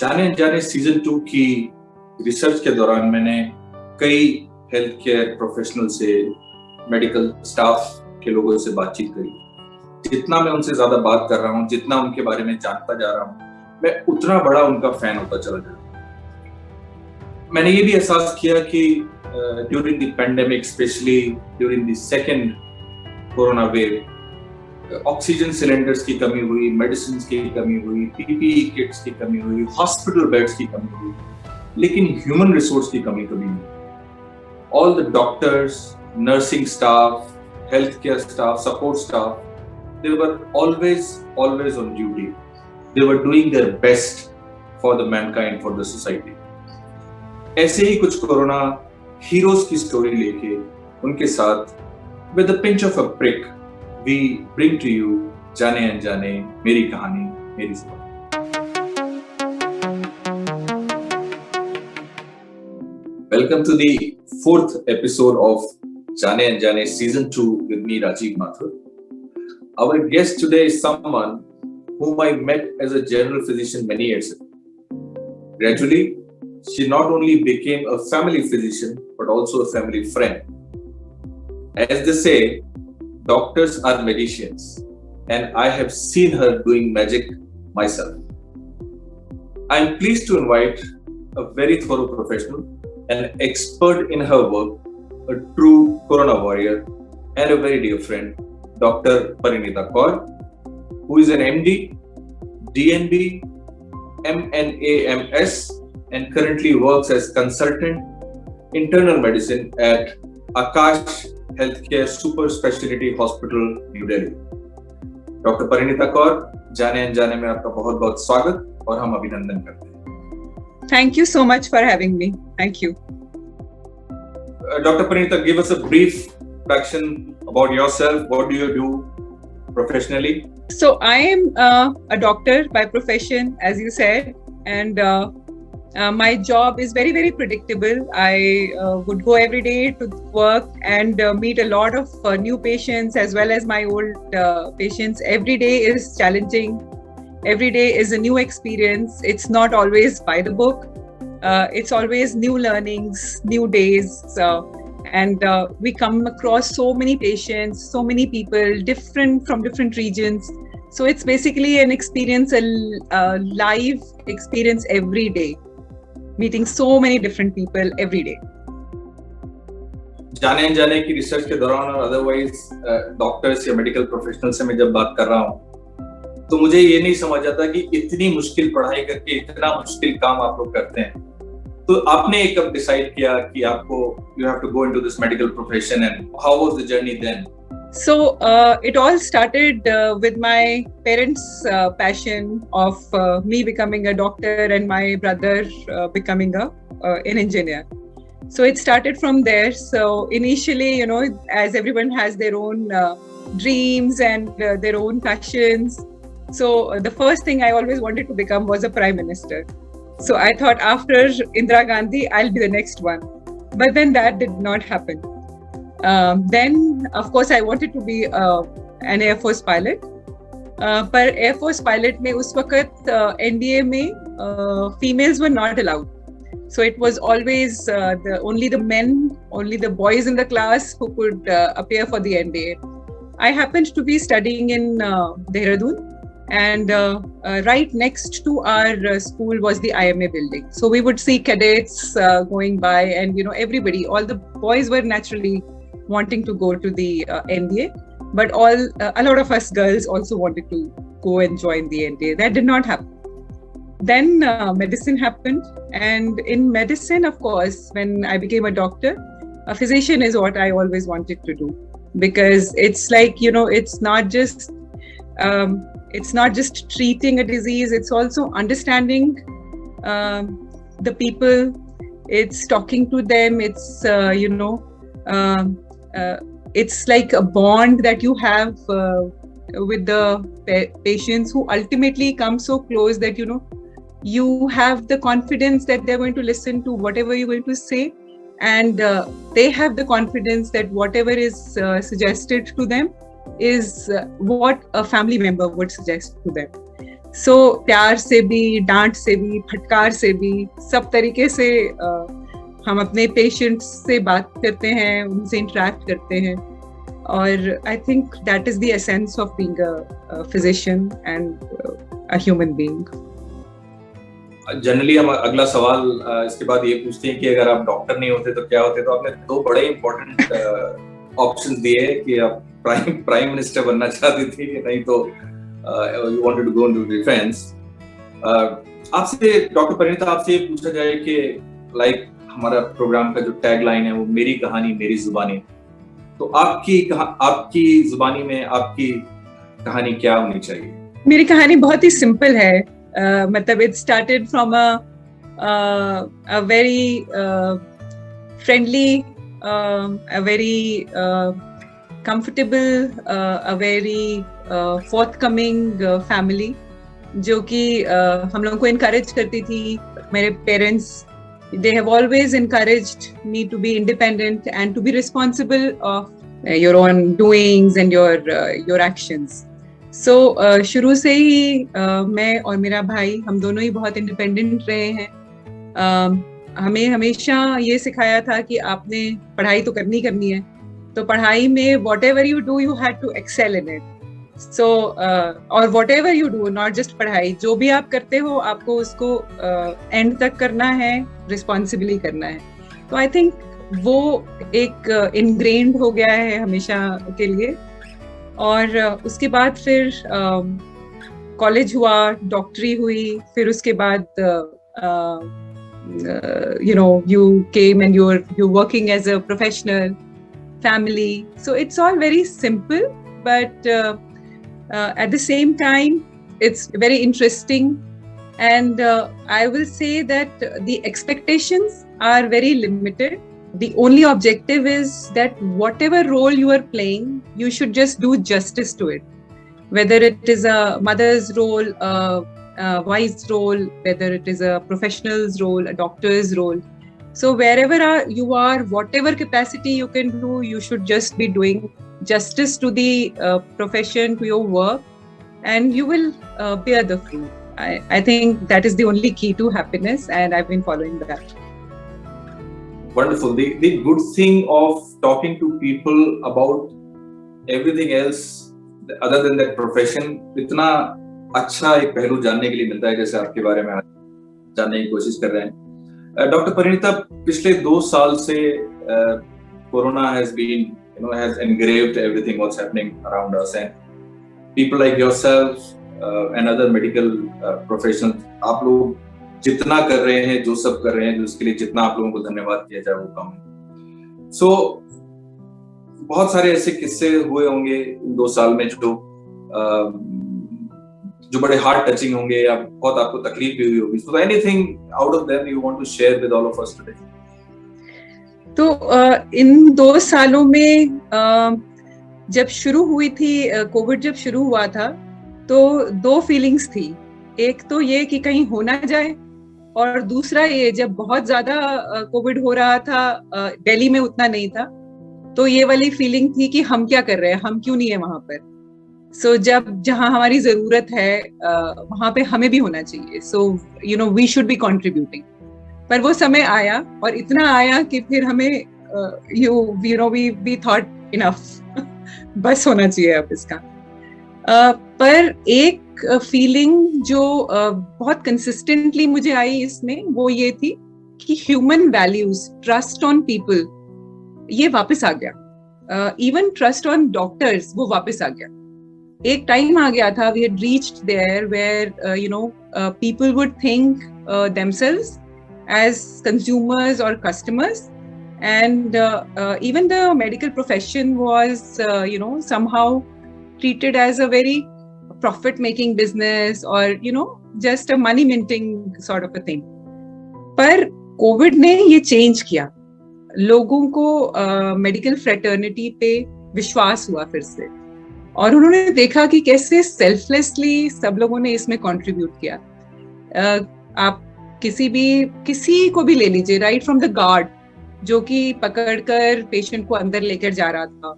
जाने अनजाने सीजन 2 की रिसर्च के दौरान मैंने कई हेल्थ केयर प्रोफेशनल से, मेडिकल स्टाफ के लोगों से बातचीत करी। जितना मैं उनसे ज्यादा बात कर रहा हूँ, जितना उनके बारे में जानता जा रहा हूँ, मैं उतना बड़ा उनका फैन होता चला जा रहा हूँ। मैंने ये भी एहसास किया कि during the pandemic, specially during the second corona wave, oxygen cylinders की कमी हुई, मेडिसिन की कमी हुई, पीपीई किट्स की कमी हुई, हॉस्पिटल बेड्स की कमी हुई, लेकिन ह्यूमन रिसोर्स की कमी कभी नहीं। All the doctors, nursing staff, health care staff, support staff, they were always on duty. They were doing their best for the mankind, for the society. ऐसे ही कुछ कोरोना हीरोज की स्टोरी लेके उनके साथ with a pinch of a prick we bring to you जाने अनजाने, मेरी कहानी मेरी जुबान। Welcome to the 4th episode of Jaane-Anjaane season 2 with me, Rajiv Mathur. Our guest today is someone whom I met as a general physician many years ago. Gradually, she not only became a family physician but also a family friend. As they say, doctors are magicians, and I have seen her doing magic myself. I am pleased to invite a very thorough professional, an expert in her work, a true corona warrior, and a very dear friend, Dr. Parinita Kaur, who is an MD, DNB, MNAMS, and currently works as consultant internal medicine at Aakash Healthcare Super Specialty Hospital, New Delhi. Doctor Parineeta Kaur, जाने अनजाने में आपका बहुत बहुत स्वागत और हम अभिनंदन करते हैं। Thank you so much for having me. Thank you. Dr. Parinita, give us a brief introduction about yourself. What do you do professionally? So I am a doctor by profession, as you said, and my job is very, very predictable. I would go every day to work and meet a lot of new patients as well as my old patients. Every day is challenging. Every day is a new experience. It's not always by the book. It's always new learnings, new days. And we come across so many patients, so many people, different from different regions. So it's basically an experience, a live experience every day. Meeting so many different people every day. जाने अनजाने की research के दौरान और otherwise doctors या medical professional से मैं जब बात कर रहा हूँ तो मुझे ये नहीं समझ आता कि इतनी मुश्किल पढ़ाई करके इतना मुश्किल काम आप लोग करते हैं। तो आपने कब डिसाइड किया कि आपको you have to go into this medical profession, and how was the journey then? So it all started with my parents' passion of me becoming a doctor and my brother becoming an engineer. So it started from there. So initially, as everyone has their own dreams and their own passions. So the first thing I always wanted to become was a prime minister. So I thought after Indira Gandhi, I'll be the next one. But then that did not happen. Then, of course, I wanted to be an Air Force pilot. पर Air Force pilot में उस वक्त NDA में females were not allowed. So it was always only the men, only the boys in the class who could appear for the NDA. I happened to be studying in Dehradun, and right next to our school was the IMA building. So we would see cadets going by, and everybody, all the boys were naturally wanting to go to the NDA, but a lot of us girls also wanted to go and join the NDA. That did not happen. Then medicine happened, and in medicine, of course, when I became a doctor, a physician is what I always wanted to do, because it's like it's not just treating a disease, it's also understanding the people, it's talking to them, it's it's like a bond that you have with the patients, who ultimately come so close that you have the confidence that they're going to listen to whatever you're going to say, and they have the confidence that whatever is suggested to them is what a family member would suggest to them. सो प्यार से भी, डांट से भी, फटकार से भी, सब तरीके से हम अपने पेशेंट्स से बात करते हैं, उनसे इंटरेक्ट करते हैं. और I think that is the essence of being a physician and a human being. Generally हम अगला सवाल इसके बाद ये पूछते हैं कि अगर आप डॉक्टर नहीं होते तो क्या होते. तो आपने दो बड़े इंपॉर्टेंट ऑप्शंस दिए कि आप प्राइम मिनिस्टर बनना चाहती थी, नहीं तो you wanted to go into defence. आपसे डॉक्टर परिणीता, आपसे ये पूछा जाए कि लाइक हमारा प्रोग्राम का जो टैगलाइन है वो मेरी कहानी मेरी जुबानी, तो आपकी जुबानी में आपकी कहानी क्या होनी चाहिए? मेरी कहानी बहुत ही सिंपल है. मतलब it started from a very friendly, a very comfortable, a very forthcoming family, जो कि हम लोगों को encourage करती थी. मेरे parents, they have always encouraged me to be independent and to be responsible of your own doings and your actions. So शुरू से ही मैं और मेरा भाई, हम दोनों ही बहुत इंडिपेंडेंट रहे हैं. हमें हमेशा ये सिखाया था कि आपने पढ़ाई तो करनी है, तो पढ़ाई में whatever you do you had to excel in it. So और whatever you do, not just पढ़ाई, जो भी आप करते हो आपको उसको एंड तक करना है, रिस्पॉन्सिबली करना है. तो आई थिंक वो एक इनग्रेन्ड हो गया है हमेशा के लिए. और उसके बाद फिर कॉलेज हुआ, डॉक्टरी हुई, फिर उसके बाद you came and you're working as a professional, family. So it's all very simple, but at the same time it's very interesting. And I will say that the expectations are very limited. The only objective is that whatever role you are playing, you should just do justice to it. Whether it is a mother's role, a wife's role, whether it is a professional's role, a doctor's role. So wherever you are, whatever capacity you can do, you should just be doing justice to the profession, to your work, and you will bear the fruit. I think that is the only key to happiness, and I've been following that. Wonderful. The good thing of talking to people about everything else other than that profession, इतना अच्छा एक पहलू जानने के लिए मिलता है, जैसे आपके बारे में जानने की कोशिश कर रहे हैं. डॉक्टर परिणीता, पिछले 2 साल से corona has engraved everything what's happening around us, and people like yourself and other medical professionals, आप लोग जितना कर रहे हैं, जो सब कर रहे हैं, जो इसके लिए जितना आप लोगों को धन्यवाद किया जाए वो कम है. सो बहुत सारे ऐसे किस्से हुए होंगे इन 2 साल में जो बड़े हार्ट टचिंग होंगे या बहुत आपको तकलीफ भी हुई होगी. So anything out of them you want to share with all of us today? तो इन 2 सालों में जब शुरू हुई थी कोविड, जब शुरू हुआ था, तो 2 फीलिंग्स थी. एक तो ये कि कहीं हो ना जाए, और दूसरा ये जब बहुत ज्यादा कोविड हो रहा था, दिल्ली में उतना नहीं था, तो ये वाली फीलिंग थी कि हम क्या कर रहे हैं, हम क्यों नहीं है वहां पर. सो जहां हमारी जरूरत है वहां पे हमें भी होना चाहिए. So we should be contributing. पर वो समय आया, और इतना आया कि फिर हमें वी थॉट इनफ, बस होना चाहिए अब इसका. पर एक फीलिंग जो बहुत कंसिस्टेंटली मुझे आई इसमें, वो ये थी कि human values, trust on people, ये वापस आ गया. इवन ट्रस्ट ऑन डॉक्टर्स, वो वापस आ गया. एक टाइम आ गया था, we had reached there where people would think themselves as consumers और customers, and even the medical profession was somehow treated as a very profit making business, or just a money minting sort of a thing. पर Covid ने ये change किया. लोगों को medical fraternity पे विश्वास हुआ फिर से, और उन्होंने देखा कि कैसे सेल्फलेसली सब लोगों ने इसमें कंट्रीब्यूट किया. आप किसी को भी ले लीजिए, राइट फ्रॉम द गार्ड जो कि पकड़कर पेशेंट को अंदर लेकर जा रहा था,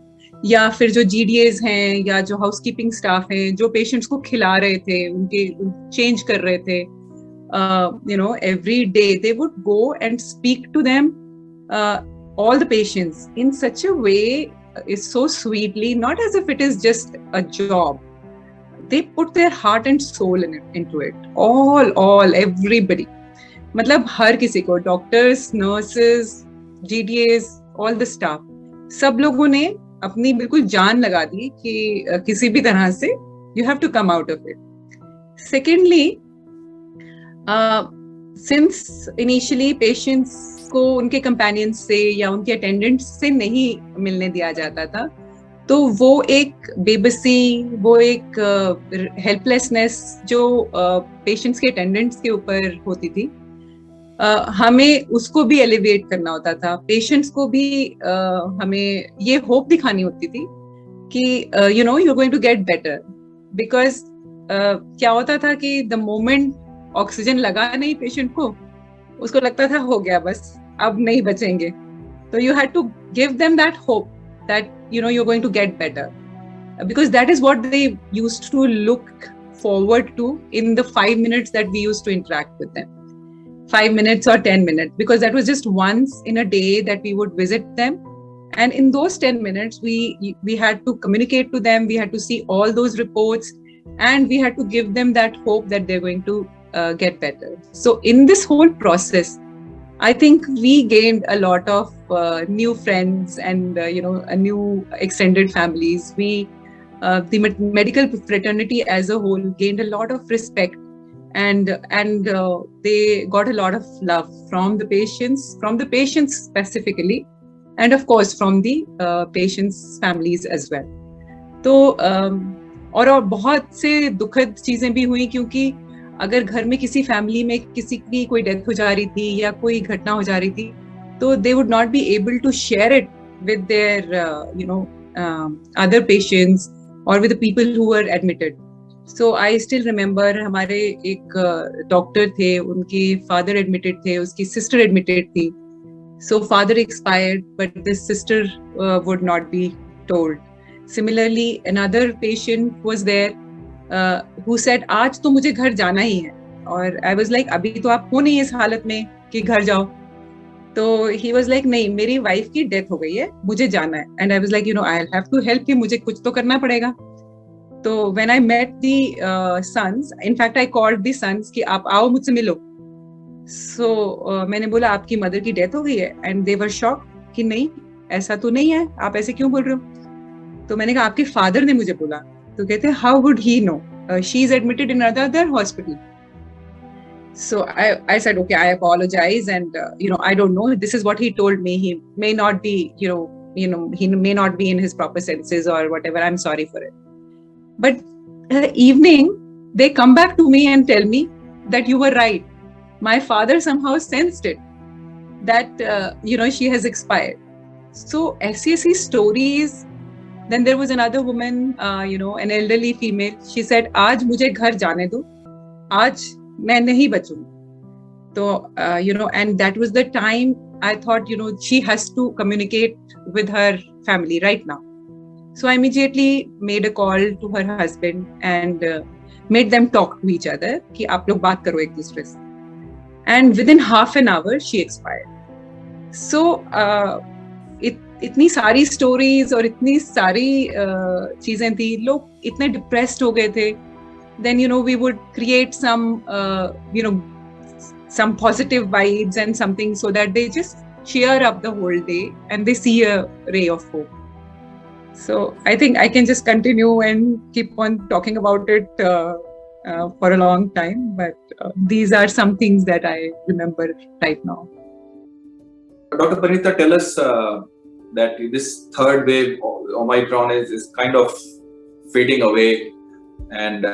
या फिर जो GDAs हैं या जो हाउसकीपिंग स्टाफ हैं जो पेशेंट्स को खिला रहे थे, उनके चेंज कर रहे थे, every day they would go and speak to them, all the patients, in such a way, is so sweetly, not as if it is just a job. They put their heart and soul into it. All everybody. मतलब हर किसी को, doctors, nurses, GDAs, all the staff, सब लोगों ने अपनी बिल्कुल जान लगा दी कि किसी भी तरह से you have to come out of it. Secondly, since initially patients को उनके कंपेनियंस से या उनके अटेंडेंट्स से नहीं मिलने दिया जाता था, तो वो एक बेबसी, वो एक हेल्पलेसनेस जो पेशेंट्स के अटेंडेंट्स के ऊपर होती थी, हमें उसको भी एलिवेट करना होता था. पेशेंट्स को भी हमें ये होप दिखानी होती थी कि you are going to get better. Because क्या होता था कि द मोमेंट ऑक्सीजन लगा नहीं पेशेंट को, उसको लगता था हो गया बस, अब नहीं बचेंगे. तो you had to give them that hope that you're going to get better, because that is what they used to look forward to in the 5 minutes that we used to interact with them, 5 minutes or 10 minutes, because that was just once in a day that we would visit them, and in those 10 minutes we had to communicate to them, we had to see all those reports, and we had to give them that hope that they're going to get better. So in this whole process, I think we gained a lot of new friends and a new extended families. The medical fraternity as a whole gained a lot of respect, and they got a lot of love from the patients specifically, and of course from the patients' families as well. तो और बहुत से दुखद चीजें भी हुई, क्योंकि अगर घर में किसी फैमिली में किसी की कोई डेथ हो जा रही थी या कोई घटना हो जा रही थी, तो they would not be able to share it with their other patients और with the people who were admitted. So I still remember, हमारे एक डॉक्टर थे, उनके फादर एडमिटेड थे, उसकी सिस्टर एडमिटेड थी. So father expired but this sister would not be told. Similarly another patient was there who said आज तो मुझे घर जाना ही है, और I was like अभी तो आप हो नहीं इस हालत में कि घर जाओ. तो he was like नहीं, मेरी वाइफ की डेथ हो गई है, मुझे जाना है. And I was like I'll have to help, कि मुझे कुछ तो करना पड़ेगा. तो when I met the sons, in fact I called the sons कि आप आओ मुझसे मिलो. So मैंने बोला आपकी मदर की डेथ हो गई है, and they were shocked कि नहीं, ऐसा तो नहीं है, आप ऐसे क्यों बोल रहे हो. तो मैंने कहा आपके फादर ने मुझे बोला. तो कहते how would he know? She is admitted in another hospital. So I said okay, I apologize, and I don't know, this is what he told me. He may not be he may not be in his proper senses or whatever. I'm sorry for it. But evening they come back to me and tell me that you were right. My father somehow sensed it, that she has expired. So ऐसी stories. Then there was another woman, an elderly female. She said, आज मुझे घर जाने दो, आज मैं नहीं बचूंगी. तो and that was the time I thought, she has to communicate with her family right now. So I immediately made a call to her husband and made them talk to each other कि आप लोग बात करो एक दूसरे से. And within half an hour she expired. So इतनी सारी स्टोरीज और इतनी सारी चीजें थी, लोग इतने डिप्रेस्ड हो गए थे. Then we would create some positive vibes and something, so that they just cheer up the whole day and they see a ray of hope. So I think I can just continue and keep on talking about it for a long time, but these are some things that I remember right now. Dr. Parinita, tell us that this third wave, Omicron, is kind of fading away, and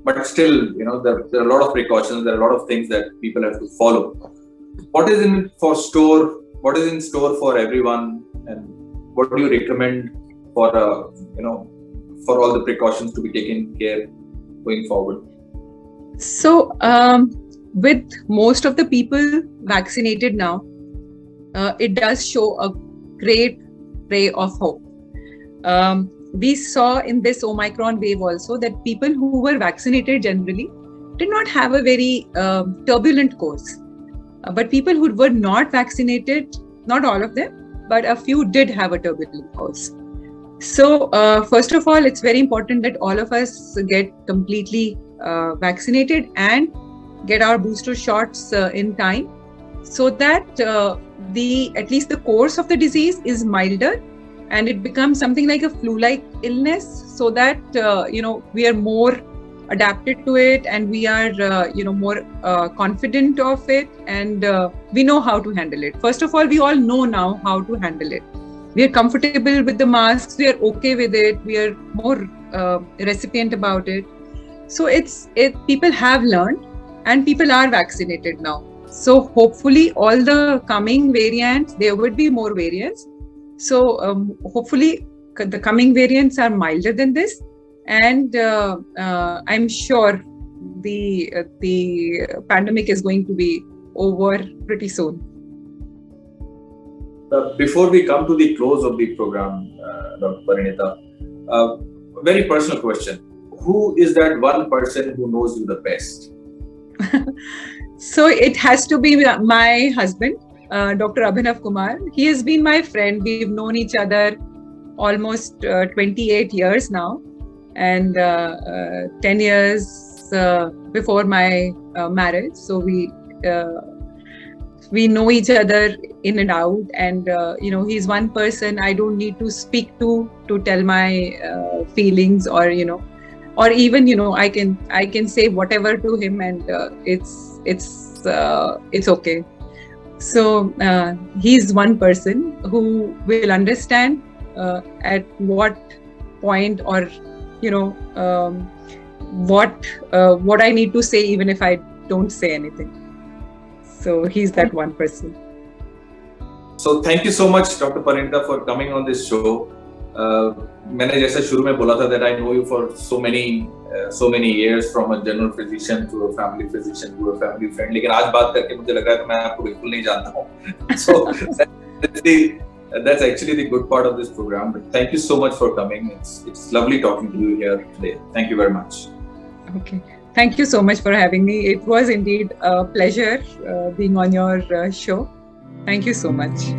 but still, there are a lot of precautions. There are a lot of things that people have to follow. What is in store? What is in store for everyone, and what do you recommend for for all the precautions to be taken care going forward? So, with most of the people vaccinated now, it does show a great ray of hope. We saw in this Omicron wave also that people who were vaccinated generally did not have a very turbulent course. But people who were not vaccinated, not all of them, but a few did have a turbulent course. So, first of all, it's very important that all of us get completely vaccinated and get our booster shots in time, so that at least the course of the disease is milder and it becomes something like a flu-like illness, so that we are more adapted to it and we are more confident of it, and we know how to handle it. First of all, we all know now how to handle it. We are comfortable with the masks, we are okay with it, we are more recipient about it. So people have learned and people are vaccinated now. So hopefully all the coming variants, there would be more variants. So hopefully the coming variants are milder than this, and I'm sure the pandemic is going to be over pretty soon. Before we come to the close of the program, Dr. Parinita, very personal question. Who is that one person who knows you the best? So it has to be my husband, Dr. Abhinav Kumar. He has been my friend. We've known each other almost 28 years now, and 10 years before my marriage. So we know each other in and out, and he's one person I don't need to speak to tell my feelings, or even I can say whatever to him, and it's okay. So he's one person who will understand at what point, or what I need to say, even if I don't say anything. So he's that one person. So thank you so much, Dr. Parinita, for coming on this show. मैंने जैसे शुरू में बोला था that I know you for so many years, from a general physician to a family physician to a family friend. लेकिन आज बात करके मुझे लग रहा है कि मैं आपको बिल्कुल नहीं जानता हूँ. So that's actually the good part of this program. But thank you so much for coming. It's lovely talking to you here today. Thank you very much. Okay. Thank you so much for having me. It was indeed a pleasure being on your show. Thank you so much.